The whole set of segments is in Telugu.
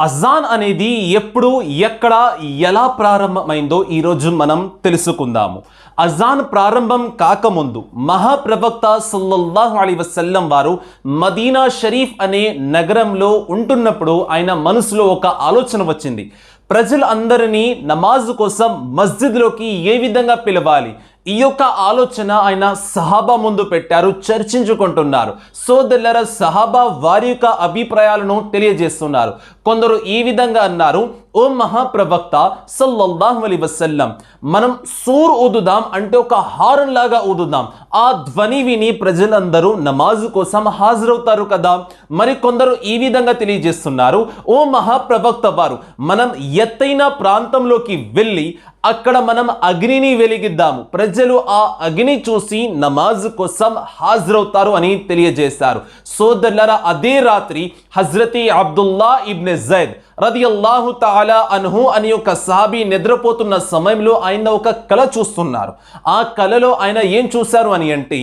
అజాన్ అనేది ఎప్పుడు ఎక్కడ ఎలా ప్రారంభమైందో ఈరోజు మనం తెలుసుకుందాము. అజాన్ ప్రారంభం కాకముందు మహాప్రవక్త సల్లల్లాహు అలైహి వసల్లం వారు మదీనా షరీఫ్ అనే నగరంలో ఉంటున్నప్పుడు ఆయన మనసులో ఒక ఆలోచన వచ్చింది. ప్రజలందరినీ నమాజ్ కోసం మస్జిద్లోకి ఏ విధంగా పిలవాలి, ఈ యొక్క ఆలోచన ఆయన సహాబా ముందు పెట్టారు, చర్చించుకుంటున్నారు. సోదరులారా, సహాబా వారి యొక్క అభిప్రాయాలను తెలియజేస్తున్నారు. కొందరు ఈ విధంగా అన్నారు, ఓ మహాప్రవక్త సల్లల్లాహు అలైహి వసల్లం, మనం సూర్ ఊదుదాం, అంటే ఒక హారన్ లాగా ఊదుదాం. ఆ ధ్వని విని ప్రజలందరూ నమాజు కోసం హాజరవుతారు కదా. మరి కొందరు ఈ విధంగా తెలియజేస్తున్నారు, ఓ మహాప్రవక్త వారు, మనం ఎత్తైన ప్రాంతంలోకి వెళ్ళి అక్కడ మనం అగ్నిని వెలిగిద్దాము, ప్రజలు ఆ అగ్ని చూసి నమాజ్ కోసం హాజరవుతారు అని తెలియజేశారు. సోదరులారా, అదే రాత్రి హజ్రతి అబ్దుల్లా ఇబ్న్ జైద్ రదియల్లాహు తఆలా అన్హు అని ఒక సహాబీ నిద్రపోతున్న సమయంలో ఆయన ఒక కల చూస్తున్నారు. ఆ కలలో ఆయన ఏం చూశారు అని అంటే,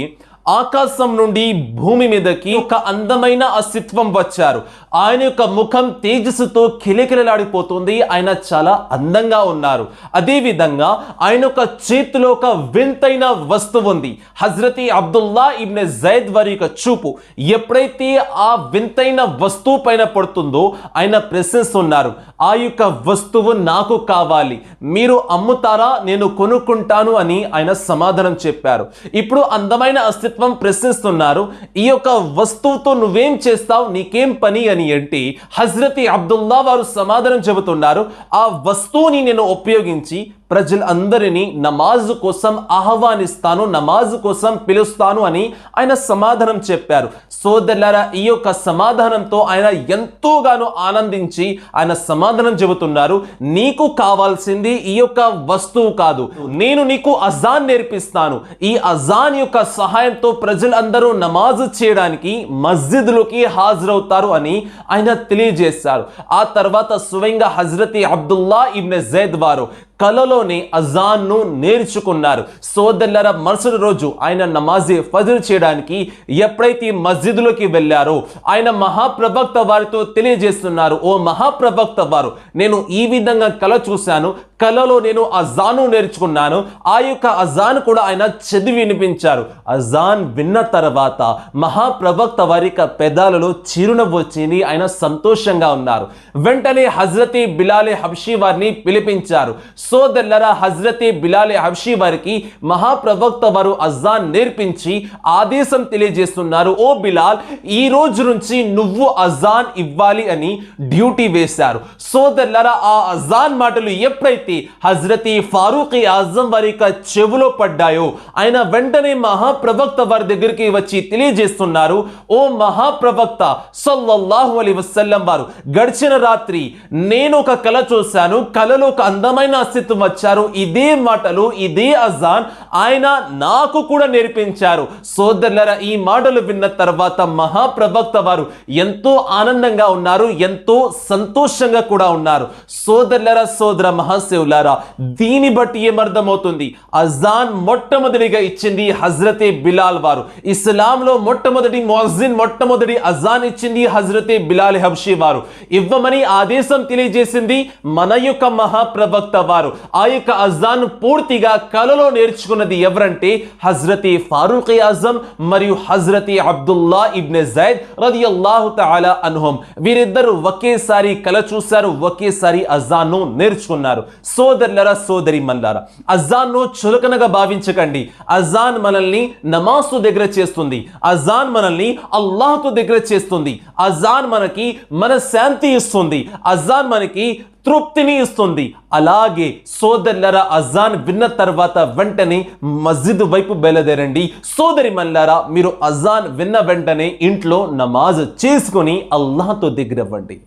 ఆకాశం నుండి భూమి మీదకి ఒక అందమైన అస్తిత్వం వచ్చారు. ఆయన యొక్క ముఖం తేజస్సుతో కిలకిలలాడిపోతుంది. ఆయన చాలా అందంగా ఉన్నారు. అదేవిధంగా ఆయన ఒక చేతిలో ఒక వింతైన వస్తువు ఉంది. హజ్రతి అబ్దుల్లా ఇబ్న్ జైద్ వారి యొక్క చూపు ఎప్పుడైతే ఆ వింతైన వస్తువు పైన పడుతుందో ఆయన ప్రశ్నిస్తున్నారు, ఆ యొక్క వస్తువు నాకు కావాలి, మీరు అమ్ముతారా, నేను కొనుక్కుంటాను అని ఆయన సమాధానం చెప్పారు. ఇప్పుడు అందమైన అస్తిత్వం ప్రశ్నిస్తున్నారు, ఈ యొక్క వస్తువుతో నువ్వేం చేస్తావు, నీకేం పని అని అంటే హజ్రతి అబ్దుల్లా వారు సమాధానం చెబుతున్నారు, ఆ వస్తువుని నేను ఉపయోగించి ప్రజలందరినీ నమాజ్ కోసం ఆహ్వానిస్తాను, నమాజ్ కోసం పిలుస్తాను అని ఆయన సమాధానం చెప్పారు. సోదరులారా, ఈ యొక్క సమాధానంతో ఆయన ఎంతోగానో ఆనందించి ఆయన సమాధానం చెబుతున్నారు, నీకు కావాల్సింది ఈ యొక్క వస్తువు కాదు, నేను నీకు అజాన్ నేర్పిస్తాను. ఈ అజాన్ యొక్క సహాయంతో ప్రజలందరూ నమాజ్ చేయడానికి మస్జిద్లోకి హాజరవుతారు అని ఆయన తెలియజేశారు. ఆ తర్వాత స్వయంగా హజ్రతి అబ్దుల్లా ఇబ్న్ జైద్ వారు కలలోనే అజాన్ను నేర్చుకున్నారు. సోదరులారా, మరుసటి రోజు ఆయన నమాజ్ ఫజ్ర్ చేయడానికి ఎప్పుడైతే మస్జిద్లోకి వెళ్ళారో ఆయన మహాప్రవక్త వారితో తెలియజేస్తున్నారు, ఓ మహాప్రవక్త వారు, నేను ఈ విధంగా కల చూశాను, కలలో నేను అజాను నేర్చుకున్నాను. ఆ యొక్క అజాన్ కూడా ఆయన చదివి వినిపించారు. అజాన్ విన్న తర్వాత మహాప్రవక్త వారి పెదాలలో చిరునవ్వు వచ్చింది. ఆయన సంతోషంగా ఉన్నారు. వెంటనే హజ్రతి బిలాల్ హబ్షీ వారిని పిలిపించారు. సోదరులారా, హజ్రతి బిలాల్ హబ్షీ వారికి మహాప్రవక్త వారు అజాన్ నేర్పించి ఆదేశం తెలియజేస్తున్నారు, ఓ బిలాల్, ఈ రోజు నుంచి నువ్వు అజాన్ ఇవ్వాలి అని డ్యూటీ వేశారు. సోదరులారా, ఆ అజాన్ మాటలు ఎప్పుడైతే హజ్రతి ఫారూక్ ఆజం వారి చెవులో పడ్డాయో ఆయన వెంటనే మహాప్రవక్త వారి దగ్గరికి వచ్చి తెలియజేస్తున్నారు, ఓ మహాప్రవక్త సల్లల్లాహు అలైహి వసల్లం వారు, గడిచిన రాత్రి నేను ఒక కల చూశాను, కలలో ఒక అందమైన అస్తిత్వం వచ్చారు, ఇదే మాటలు ఇదే అజాన్ ఆయన నాకు కూడా నేర్పించారు. సోదరులారా, ఈ మాటలు విన్న తర్వాత మహాప్రవక్త వారు ఎంతో ఆనందంగా ఉన్నారు, ఎంతో సంతోషంగా కూడా ఉన్నారు. సోదరులారా, సోదర మహాశివులారా, దీని బట్టి ఏమర్థమవుతుంది, అజాన్ మొట్టమొదటిగా ఇచ్చింది హజ్రతే బిలాల్ వారు. ఇస్లాంలో మొట్టమొదటి ముఅజ్జిన్, మొట్టమొదటి అజాన్ ఇచ్చింది హజ్రతే బిలాల్ హబ్షీ వారు. ఇవ్వమని ఆదేశం తెలియజేసింది మన యొక్క మహాప్రవక్త వారు. ఆ యొక్క అజాన్ పూర్తిగా కలలో నేర్చుకున్నది ఎవరంటే హజ్రతి ఫారూక్ ఆజం మరియు హజ్రతి అబ్దుల్లా ఇబ్న్ జైద్ రదియల్లాహు తఆలా అన్హుం. వీరిద్దరు ఒకేసారి కల చూశారు, ఒకేసారి అజాన్ను నేర్చుకున్నారు. సోదరులారా, సోదరి మల్లారా, అజాన్ను చులకనగా భావించకండి. అజాన్ మనల్ని నమాజ్ దగ్గర చేస్తుంది, అజాన్ మనల్ని అల్లాహ్తో దగ్గర చేస్తుంది, అజాన్ మనకి మన శాంతి ఇస్తుంది, అజాన్ మనకి తృప్తిని ఇస్తుంది. అలాగే సోదరులారా, అజాన్ విన్న తర్వాత వెంటనే మస్జిద్ వైపు బయలుదేరండి. సోదరి మల్లారా, మీరు అజాన్ విన్న వెంటనే ఇంట్లో నమాజ్ చేసుకొని అల్లాహ్తో దగ్గర అవ్వండి.